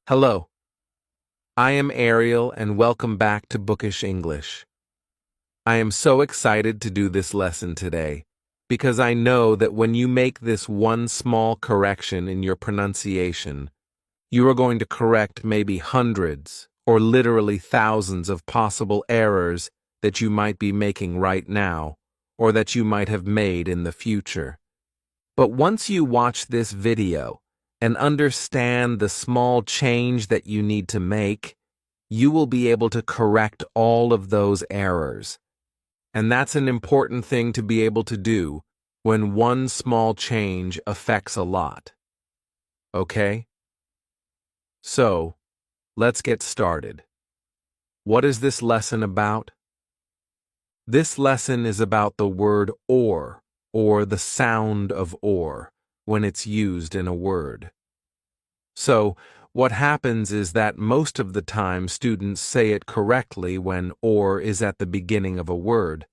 Hello, I am Ariel and welcome back to Bookish English. I am so excited to do this lesson today because I know that when you make this one small correction in your pronunciation, you are going to correct maybe hundreds or literally thousands of possible errors that you might be making right now or that you might have made in the future. But once you watch this video and understand the small change that you need to make, you will be able to correct all of those errors. And that's an important thing to be able to do when one small change affects a lot. Okay? So, let's get started. What is this lesson about? This lesson is about the word or the sound of or, when it's used in a word. So, what happens is that most of the time students say it correctly when or is at the beginning of a word,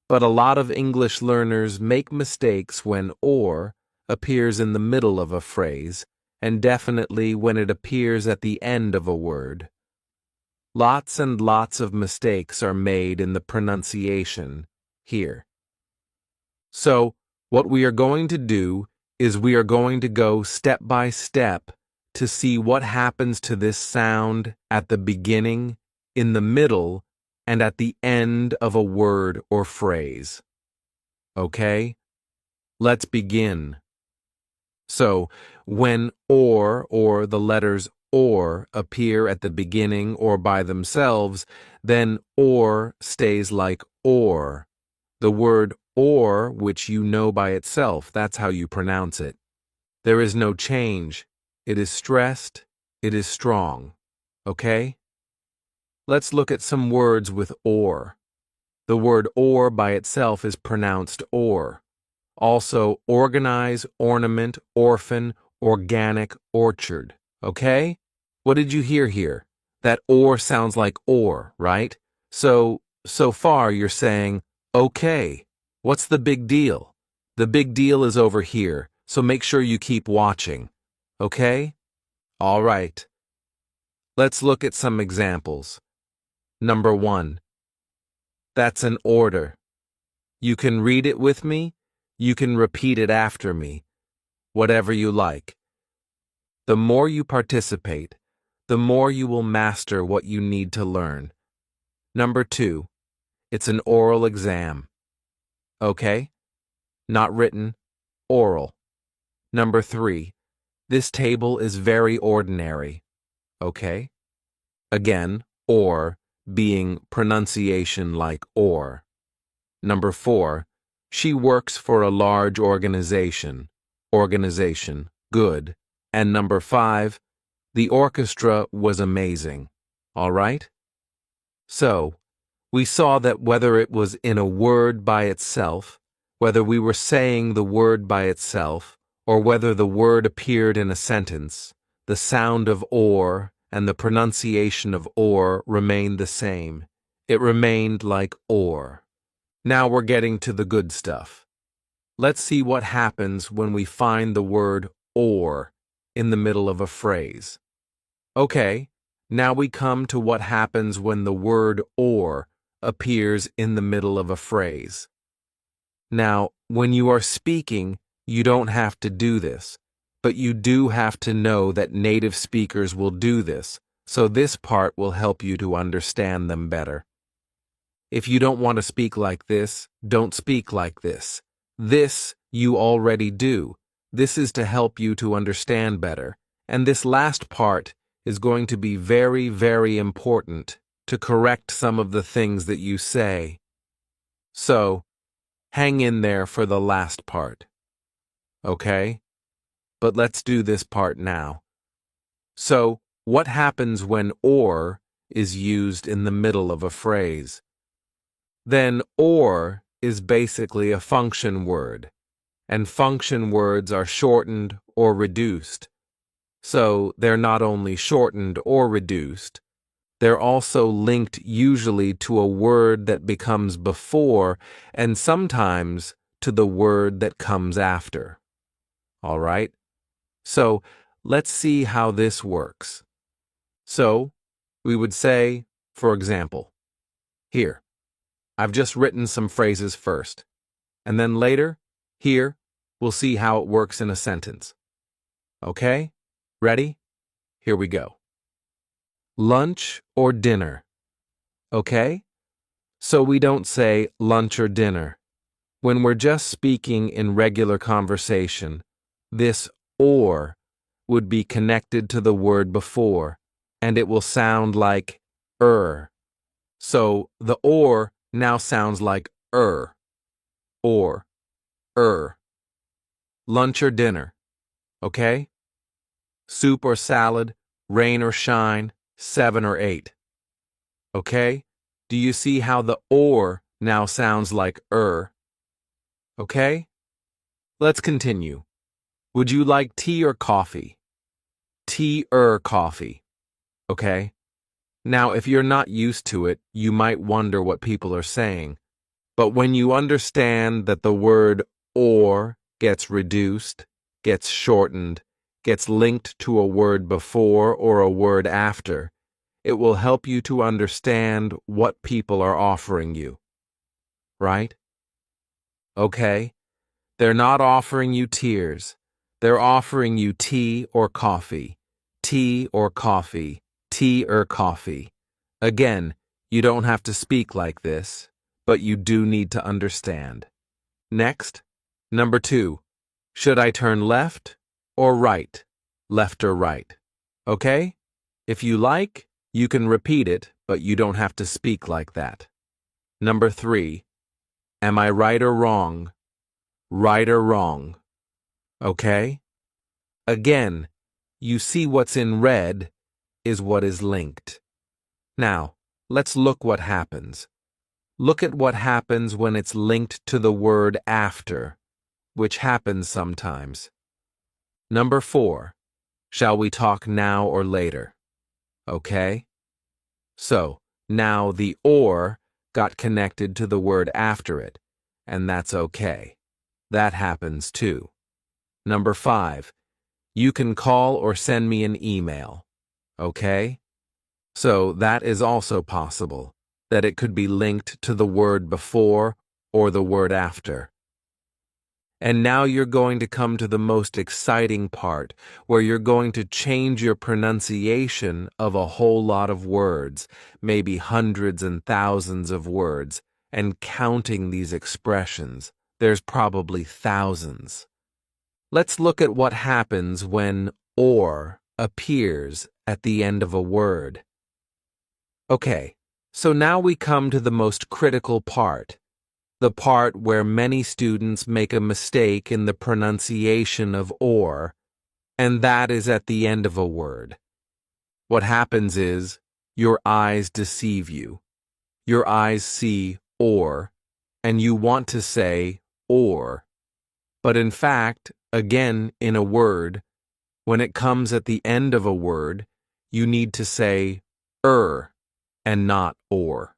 but a lot of English learners make mistakes when or appears in the middle of a phrase, and definitely when it appears at the end of a word. Lots and lots of mistakes are made in the pronunciation here. So, what we are going to do is we are going to go step by step to see what happens to this sound at the beginning, in the middle, and at the end of a word or phrase. Okay? Let's begin. So, when or the letters or appear at the beginning or by themselves, then or stays like or. The word or, which you know by itself, that's how you pronounce it. There is no change. It is stressed. It is strong. Okay? Let's look at some words with or. The word or by itself is pronounced or. Also, organize, ornament, orphan, organic, orchard. Okay? What did you hear here? That or sounds like or, right? So far you're saying, okay, what's the big deal? The big deal is over here, so make sure you keep watching. Okay? All right. Let's look at some examples. Number 1. That's an order. You can read it with me. You can repeat it after me. Whatever you like. The more you participate, the more you will master what you need to learn. Number 2. It's an oral exam. Okay? Not written, oral. Number 3. This table is very ordinary. Okay? Again, or being pronunciation like or. Number 4. She works for a large organization. Organization, good. And number 5. The orchestra was amazing. All right? So, we saw that whether it was in a word by itself, whether we were saying the word by itself, or whether the word appeared in a sentence, the sound of or and the pronunciation of or remained the same. It remained like or. Now we're getting to the good stuff. Let's see what happens when we find the word or in the middle of a phrase. Okay, now we come to what happens when the word or appears in the middle of a phrase. Now, when you are speaking, you don't have to do this, but you do have to know that native speakers will do this, so this part will help you to understand them better. If you don't want to speak like this, don't speak like this. This you already do. This is to help you to understand better. And this last part is going to be very, very important to correct some of the things that you say. So, hang in there for the last part. Okay? But let's do this part now. So, what happens when or is used in the middle of a phrase? Then or is basically a function word, and function words are shortened or reduced. So they're not only shortened or reduced, they're also linked usually to a word that becomes before and sometimes to the word that comes after. All right? So let's see how this works. So, we would say, for example, here, I've just written some phrases first, and then later, here, we'll see how it works in a sentence. Okay? Ready? Here we go. Lunch or dinner. Okay? So we don't say lunch or dinner. When we're just speaking in regular conversation, this or would be connected to the word before, and it will sound like So the or now sounds like or, Lunch or dinner, okay? Soup or salad, rain or shine, 7 or 8. Okay? Do you see how the or now sounds like Okay? Let's continue. Would you like tea or coffee? Tea or coffee. Okay? Now, if you're not used to it, you might wonder what people are saying. But when you understand that the word or gets reduced, gets shortened, gets linked to a word before or a word after, it will help you to understand what people are offering you. Right? Okay? They're not offering you tears. They're offering you tea or coffee. Tea or coffee. Tea or coffee. Again, you don't have to speak like this, but you do need to understand. Next, number 2. Should I turn left or right? Left or right. Okay? If you like, you can repeat it, but you don't have to speak like that. Number 3. Am I right or wrong? Right or wrong. Okay? Again, you see what's in red is what is linked. Now, let's look what happens. Look at what happens when it's linked to the word after, which happens sometimes. Number 4. Shall we talk now or later? Okay? So, now the or got connected to the word after it, and that's okay. That happens too. Number 5. You can call or send me an email. Okay? So that is also possible, that it could be linked to the word before or the word after. And now you're going to come to the most exciting part, where you're going to change your pronunciation of a whole lot of words, maybe hundreds and thousands of words, and counting these expressions. There's probably thousands. Let's look at what happens when or appears at the end of a word. Okay, so now we come to the most critical part, the part where many students make a mistake in the pronunciation of or, and that is at the end of a word. What happens is, your eyes deceive you. Your eyes see or, and you want to say or. But in fact, again in a word, when it comes at the end of a word, you need to say and not or.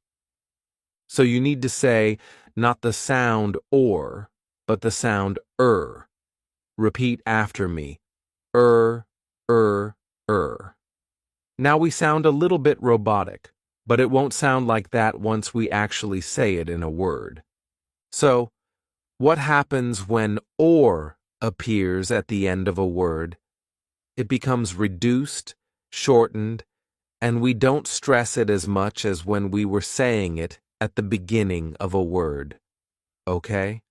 So you need to say not the sound or, but the sound Repeat after me. Er. Now we sound a little bit robotic, but it won't sound like that once we actually say it in a word. So, what happens when or appears at the end of a word? It becomes reduced, shortened, and we don't stress it as much as when we were saying it at the beginning of a word. Okay?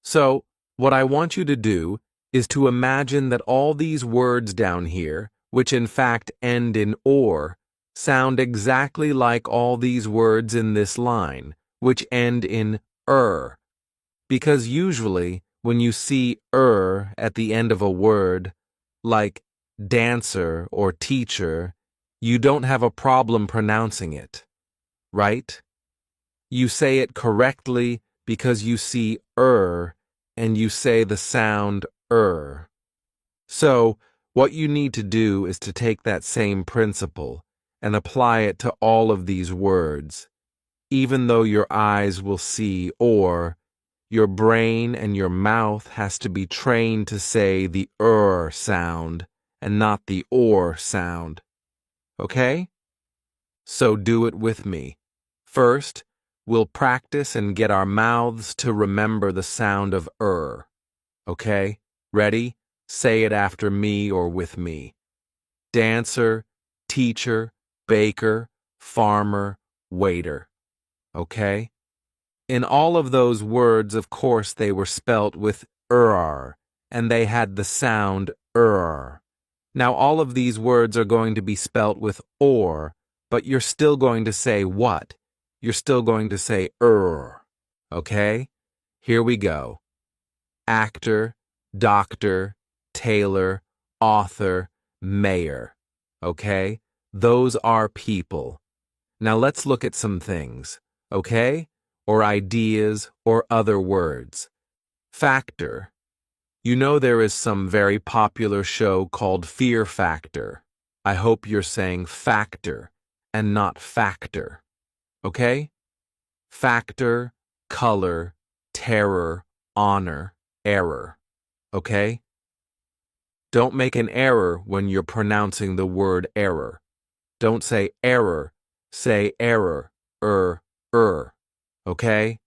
So, what I want you to do is to imagine that all these words down here, which in fact end in or, sound exactly like all these words in this line, which end in because usually, when you see at the end of a word, like dancer or teacher, you don't have a problem pronouncing it, right? You say it correctly because you see and you say the sound So, what you need to do is to take that same principle and apply it to all of these words. Even though your eyes will see or, your brain and your mouth has to be trained to say the sound and not the or sound. Okay? So do it with me. First, we'll practice and get our mouths to remember the sound of Okay? Ready? Say it after me or with me. Dancer, teacher, baker, farmer, waiter. Okay? In all of those words, of course, they were spelt with and they had the sound Now, all of these words are going to be spelt with or, but you're still going to say what? You're still going to say Okay? Here we go. Actor, doctor, tailor, author, mayor. Okay? Those are people. Now let's look at some things. Okay? Or ideas or other words. Factor. You know there is some very popular show called Fear Factor. I hope you're saying factor and not factor. Okay? Factor, color, terror, honor, error. Okay? Don't make an error when you're pronouncing the word error. Don't say error, say error, Okay?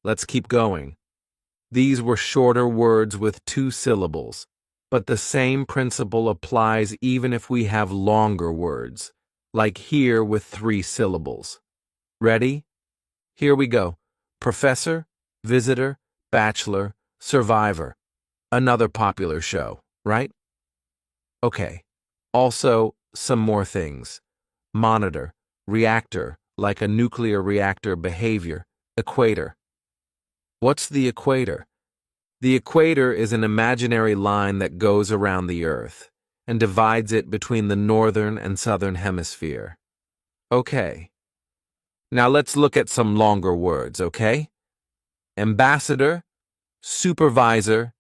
Let's keep going. These were shorter words with 2 syllables, but the same principle applies even if we have longer words, like here with 3 syllables. Ready? Here we go. Professor, visitor, bachelor, survivor. Another popular show, right? Okay. Also, some more things. Monitor, reactor, like a nuclear reactor behavior, equator. What's the equator? The equator is an imaginary line that goes around the Earth and divides it between the northern and southern hemisphere. Okay. Now let's look at some longer words, okay? Ambassador, supervisor,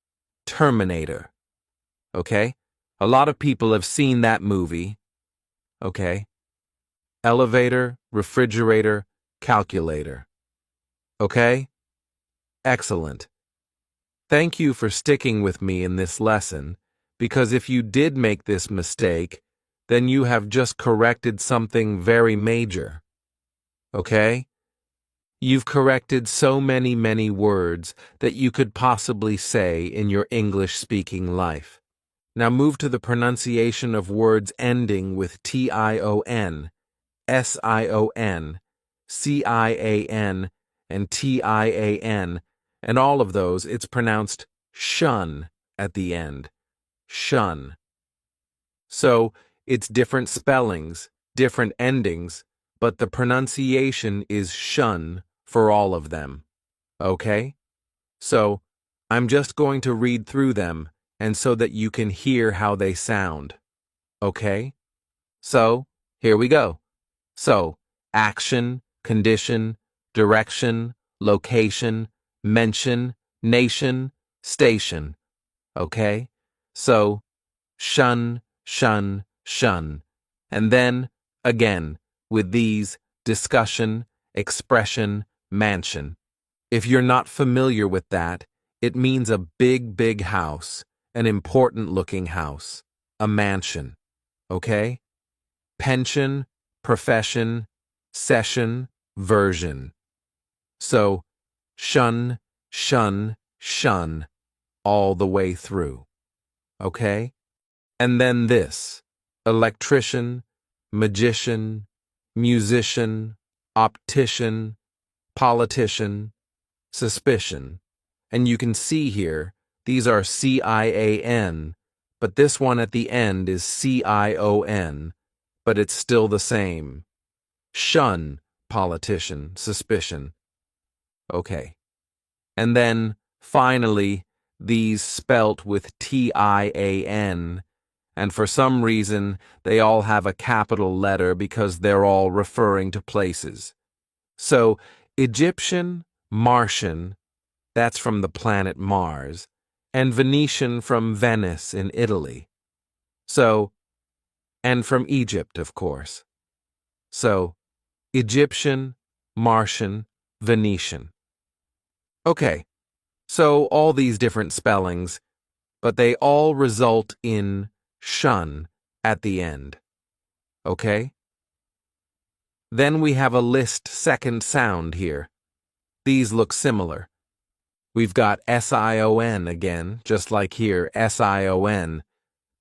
terminator. Okay? A lot of people have seen that movie. Okay? Elevator, refrigerator, calculator. Okay? Excellent. Thank you for sticking with me in this lesson, because if you did make this mistake, then you have just corrected something very major. Okay? You've corrected so many words that you could possibly say in your English-speaking life. Now move to the pronunciation of words ending with tion, sion, cian, and tian, and all of those, it's pronounced shun at the end. Shun. So, it's different spellings, different endings, but the pronunciation is shun for all of them. Okay? So, I'm just going to read through them, and so that you can hear how they sound. Okay? So, here we go. So, action, condition, direction, location, mention, nation, station. Okay? So, shun, shun, shun. And then, again, with these, discussion, expression, mansion. If you're not familiar with that, it means a big house, an important-looking house, a mansion. Okay? Pension, profession, session, version. So, shun, shun, shun, all the way through. Okay? And then this, electrician, magician, musician, optician, politician, suspicion. And you can see here, these are CIAN, but this one at the end is CION, but it's still the same. Shun, politician, suspicion. Okay. And then, finally, these spelt with TIAN, and for some reason, they all have a capital letter because they're all referring to places. So, Egyptian, Martian, that's from the planet Mars, and Venetian from Venice in Italy. So, and from Egypt, of course. So, Egyptian, Martian, Venetian. Okay, so all these different spellings, but they all result in shun at the end. okay? Then we have a list second sound here. These look similar. We've got S-I-O-N again, just like here, S-I-O-N,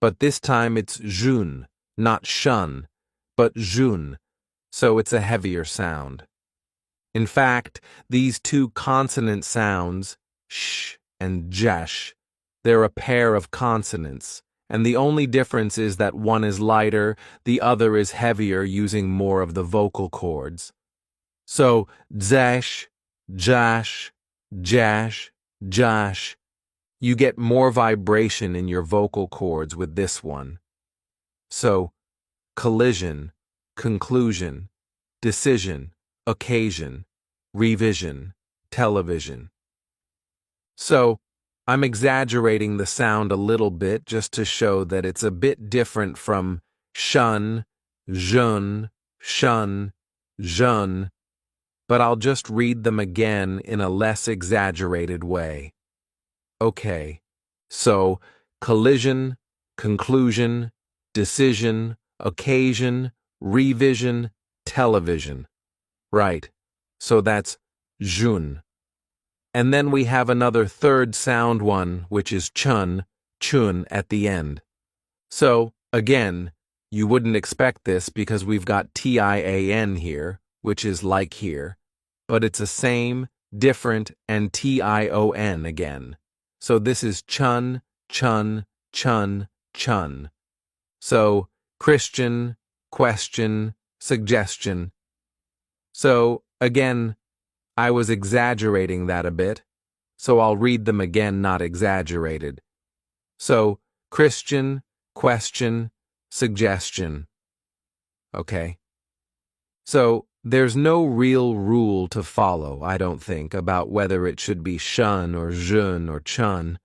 but this time it's jun, not shun, but jun, so it's a heavier sound. In fact, these two consonant sounds, sh and jash, they're a pair of consonants, and the only difference is that one is lighter, the other is heavier using more of the vocal cords. So, zash, jash, jash, jash, you get more vibration in your vocal cords with this one. So, collision, conclusion, decision, occasion, revision, television. So, I'm exaggerating the sound a little bit just to show that it's a bit different from shun, jeune, shun, jeune, but I'll just read them again in a less exaggerated way. Okay, so collision, conclusion, decision, occasion, revision, television. Right, so that's jun. And then we have another third sound one, which is chun, chun at the end. So, again, you wouldn't expect this because we've got T-I-A-N here, which is like here, but it's a same, different, and T-I-O-N again. So this is chun, chun, chun, chun. So, Christian, question, suggestion. So, again, I was exaggerating that a bit, so I'll read them again not exaggerated. So, Christian, question, suggestion. Okay. So, there's no real rule to follow, I don't think, about whether it should be shun or jeune or chun,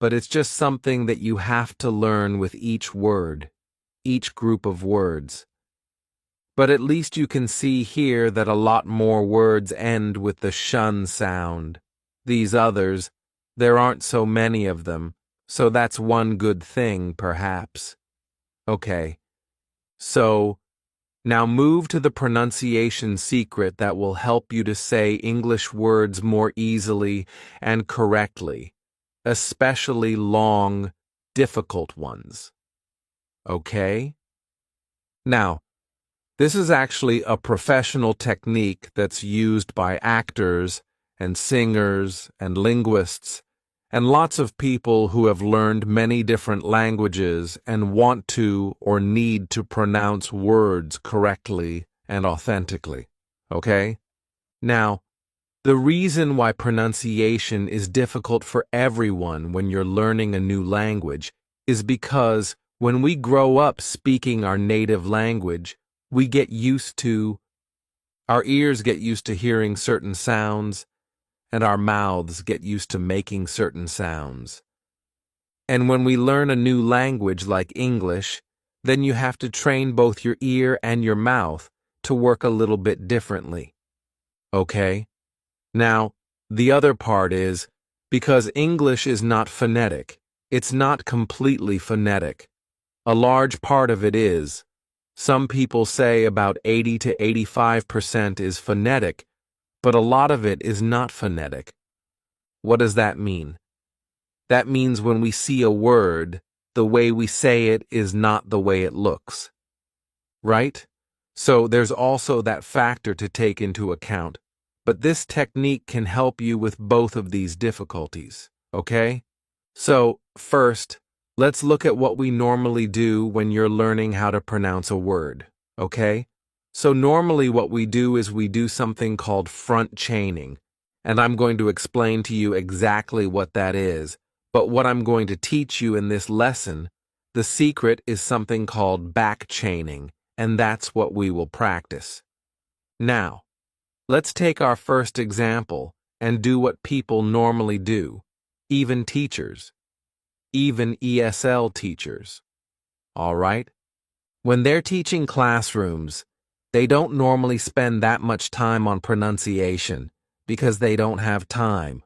but it's just something that you have to learn with each word, each group of words. But at least you can see here that a lot more words end with the shun sound. These others, there aren't so many of them, so that's one good thing, perhaps. Okay, so now move to the pronunciation secret that will help you to say English words more easily and correctly, especially long, difficult ones. Okay? Now, this is actually a professional technique that's used by actors and singers and linguists and lots of people who have learned many different languages and want to or need to pronounce words correctly and authentically. Okay? Now, the reason why pronunciation is difficult for everyone when you're learning a new language is because when we grow up speaking our native language, our ears get used to hearing certain sounds, and our mouths get used to making certain sounds. And when we learn a new language like English, then you have to train both your ear and your mouth to work a little bit differently. Okay? Now, the other part is, because English is not phonetic, it's not completely phonetic. A large part of it is. Some people say about 80 to 85% is phonetic, but a lot of it is not phonetic. What does that mean? That means when we see a word, the way we say it is not the way it looks. Right? So there's also that factor to take into account. But this technique can help you with both of these difficulties, okay? So, first, let's look at what we normally do when you're learning how to pronounce a word, okay? So normally what we do is we do something called front chaining, and I'm going to explain to you exactly what that is, but what I'm going to teach you in this lesson, the secret is something called back chaining, and that's what we will practice. Now, let's take our first example and do what people normally do, even teachers. Even ESL teachers. All right? When they're teaching classrooms, they don't normally spend that much time on pronunciation because they don't have time.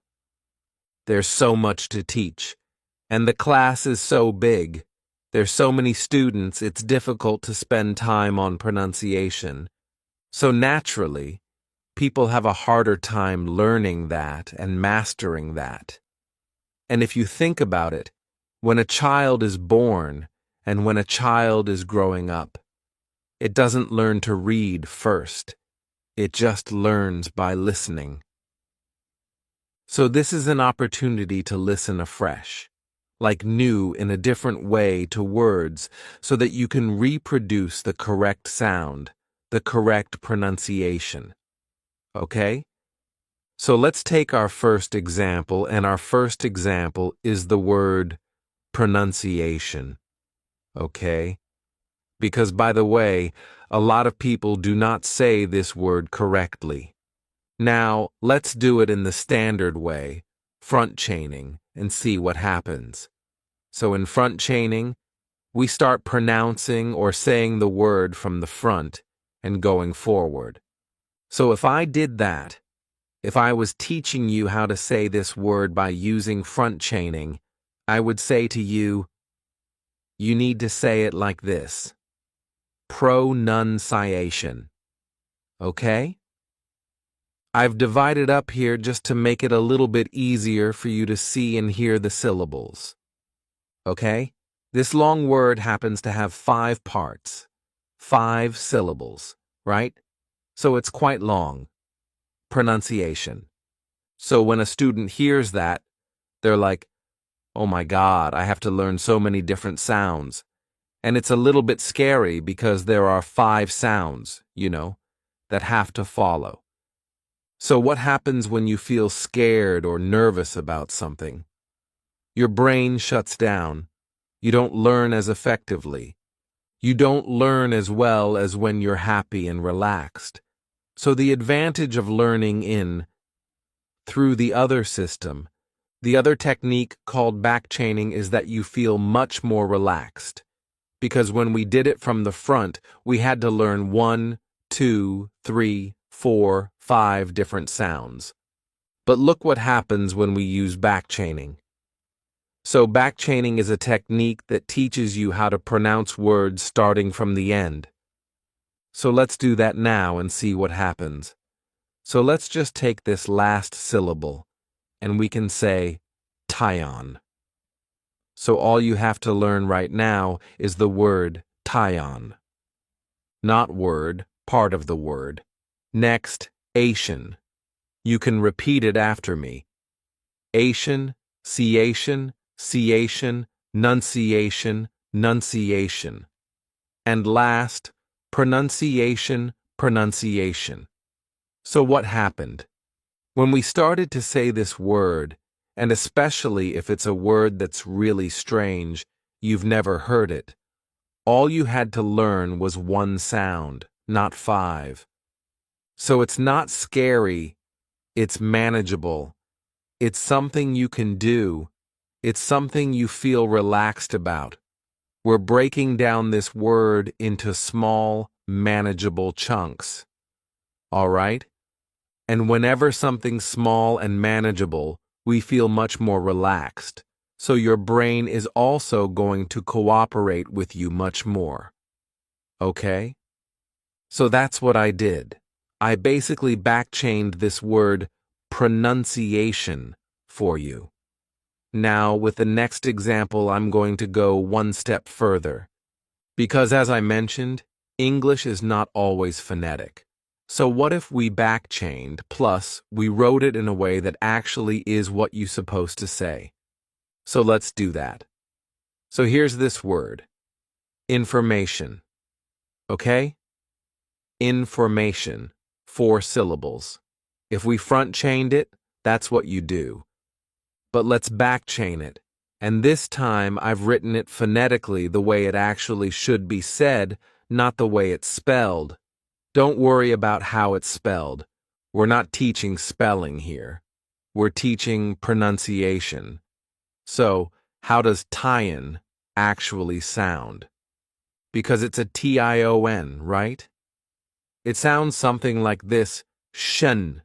There's so much to teach, and the class is so big, There's so many students, it's difficult to spend time on pronunciation. So naturally, people have a harder time learning that and mastering that. And if you think about it, when a child is born and when a child is growing up, it doesn't learn to read first. It just learns by listening. So this is an opportunity to listen afresh, like new in a different way to words, so that you can reproduce the correct sound, the correct pronunciation. Okay? So let's take our first example, and our first example is the word pronunciation. Okay? Because, by the way, a lot of people do not say this word correctly. Now, let's do it in the standard way, front chaining, and see what happens. So in front chaining, we start pronouncing or saying the word from the front and going forward. So if I did that, if I was teaching you how to say this word by using front chaining, I would say to you, you need to say it like this. Pronunciation. Okay? I've divided up here just to make it a little bit easier for you to see and hear the syllables. Okay? This long word happens to have 5 parts, 5 syllables, right? So it's quite long. Pronunciation. So when a student hears that, they're like, oh my God, I have to learn so many different sounds. And it's a little bit scary because there are 5 sounds, that have to follow. So what happens when you feel scared or nervous about something? Your brain shuts down. You don't learn as effectively. You don't learn as well as when you're happy and relaxed. So the advantage of learning through the other system, the other technique called backchaining, is that you feel much more relaxed. Because when we did it from the front, we had to learn 1, 2, 3, 4, 5 different sounds. But look what happens when we use backchaining. So backchaining is a technique that teaches you how to pronounce words starting from the end. So let's do that now and see what happens. So let's just take this last syllable, and we can say tyon. So all you have to learn right now is the word tyon. Not word, part of the word. Next, ation. You can repeat it after me. Ation, ciation, ciation, nunciation, nunciation. And last, pronunciation, pronunciation. So what happened? When we started to say this word, and especially if it's a word that's really strange, you've never heard it, all you had to learn was 1 sound, not 5. So it's not scary, it's manageable. It's something you can do. It's something you feel relaxed about. We're breaking down this word into small, manageable chunks. All right? And whenever something's small and manageable, we feel much more relaxed. So your brain is also going to cooperate with you much more. Okay? So that's what I did. I basically backchained this word pronunciation for you. Now, with the next example, I'm going to go 1 step further. Because as I mentioned, English is not always phonetic. So what if we backchained, plus we wrote it in a way that actually is what you're supposed to say? So let's do that. So here's this word. Information. Okay? Information. 4 syllables. If we front-chained it, that's what you do. But let's backchain it. And this time I've written it phonetically the way it actually should be said, not the way it's spelled. Don't worry about how it's spelled. We're not teaching spelling here. We're teaching pronunciation. So, how does tyon actually sound? Because it's a T-I-O-N, right? It sounds something like this, shen,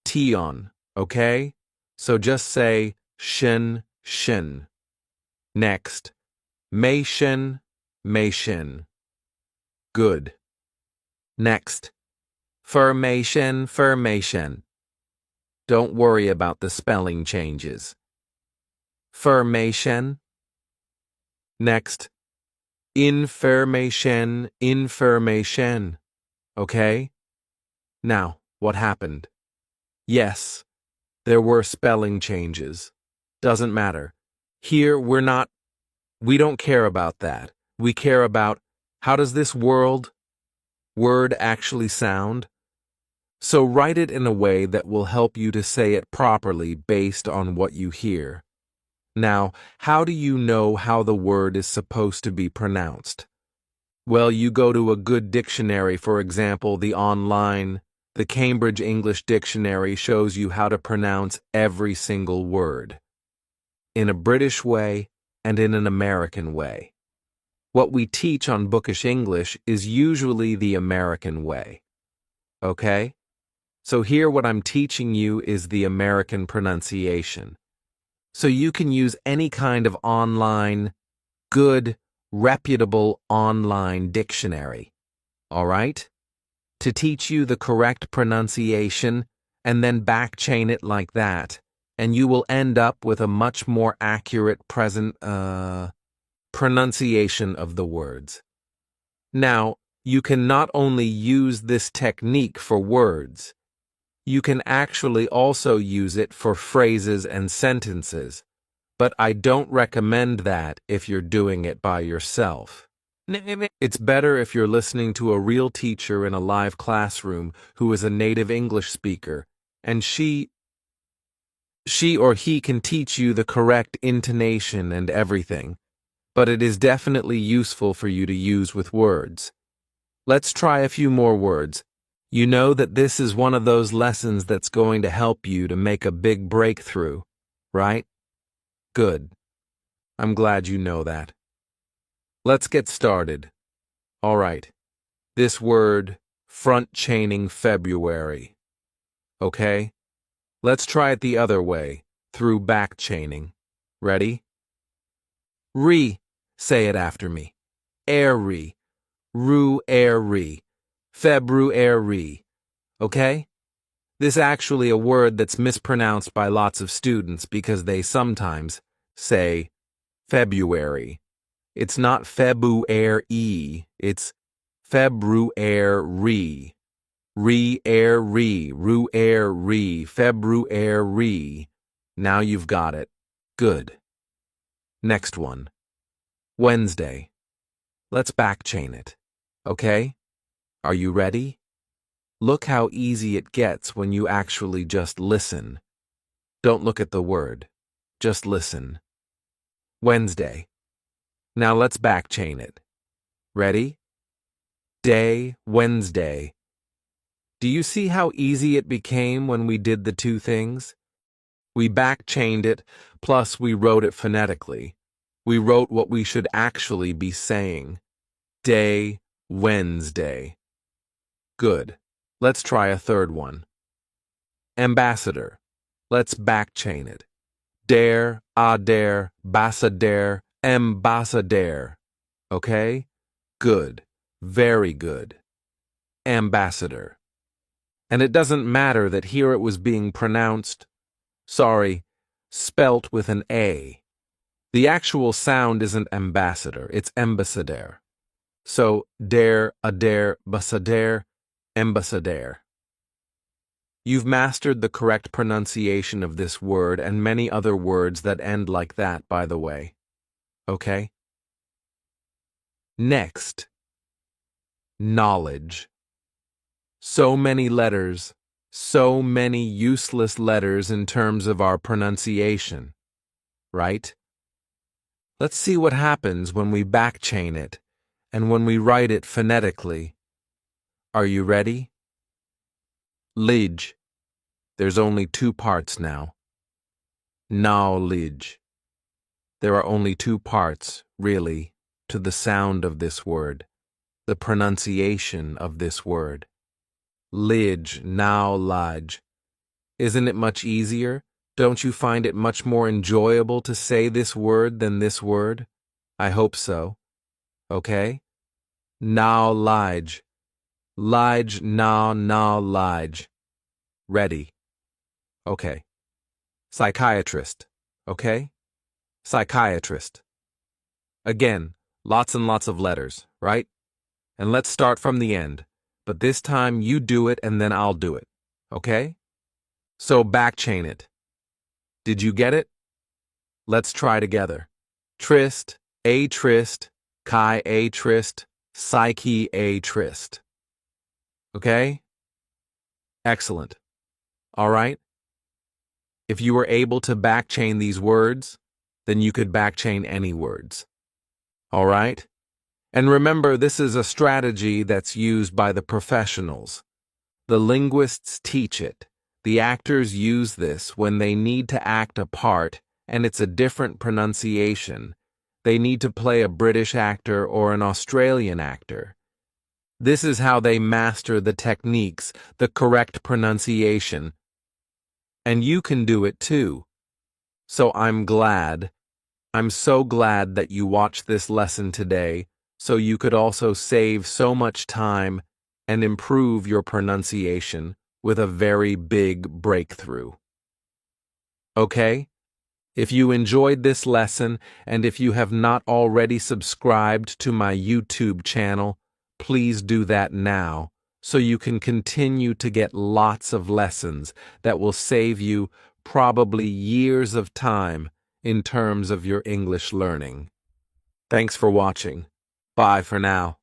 tion, okay? So just say shen, shen. Next, Mation, mation. Good. Next. Formation, formation. Don't worry about the spelling changes. Formation. Next. Information, information. Okay? Now, what happened? Yes, there were spelling changes. Doesn't matter. Here, we don't care about that. We care about how does this word actually sound? So write it in a way that will help you to say it properly based on what you hear. Now, how do you know how the word is supposed to be pronounced? Well, you go to a good dictionary, for example, the Cambridge English Dictionary shows you how to pronounce every single word, in a British way and in an American way. What we teach on Bookish English is usually the American way. Okay? So here what I'm teaching you is the American pronunciation. So you can use any kind of good, reputable online dictionary. All right? To teach you the correct pronunciation and then backchain it like that, and you will end up with a much more accurate pronunciation of the words. Now, you can not only use this technique for words, you can actually also use it for phrases and sentences, but I don't recommend that if you're doing it by yourself. It's better if you're listening to a real teacher in a live classroom who is a native English speaker, and she or he can teach you the correct intonation and everything, but it is definitely useful for you to use with words. Let's try a few more words. You know that this is one of those lessons that's going to help you to make a big breakthrough, right? Good. I'm glad you know that. Let's get started. All right. This word, front chaining February. Okay? Let's try it the other way, through back chaining. Ready? Say it after me. Airy. Airy. February. Okay? This actually a word that's mispronounced by lots of students because they sometimes say February. It's not February, it's February. February. Now you've got it. Good. Next one. Wednesday. Let's backchain it. Okay? Are you ready? Look how easy it gets when you actually just listen. Don't look at the word. Just listen. Wednesday. Now let's backchain it. Ready? Day, Wednesday. Do you see how easy it became when we did the two things? We backchained it, plus we wrote it phonetically. We wrote what we should actually be saying. Day, Wednesday. Good. Let's try a third one. Ambassador. Let's backchain it. Dare, ambassador. Okay? Good. Very good. Ambassador. And it doesn't matter that here it was being spelt with an A. The actual sound isn't ambassador, it's ambassador. So, ambassador. You've mastered the correct pronunciation of this word and many other words that end like that, by the way. Okay? Next. Knowledge. So many letters, so many useless letters in terms of our pronunciation, right? Let's see what happens when we backchain it and when we write it phonetically. Are you ready? Lidge. There's only two parts now. Knowledge. There are only two parts, really, to the sound of this word, the pronunciation of this word. Lidge, knowledge. Isn't it much easier? Don't you find it much more enjoyable to say this word than this word? I hope so. Okay? Knowledge. Lige, knowledge. Ready. Okay. Psychiatrist. Okay? Psychiatrist. Again, lots and lots of letters, right? And let's start from the end. But this time you do it and then I'll do it. Okay? So backchain it. Did you get it? Let's try together. Trist, a trist, chi a trist, psyche a trist. Okay? Excellent. All right? If you were able to backchain these words, then you could backchain any words. All right? And remember, this is a strategy that's used by the professionals. The linguists teach it. The actors use this when they need to act a part and it's a different pronunciation. They need to play a British actor or an Australian actor. This is how they master the techniques, the correct pronunciation. And you can do it too. So I'm so glad that you watched this lesson today, so you could also save so much time and improve your pronunciation with a very big breakthrough. Okay? If you enjoyed this lesson, and if you have not already subscribed to my YouTube channel, please do that now, so you can continue to get lots of lessons that will save you probably years of time in terms of your English learning. Thanks for watching. Bye for now.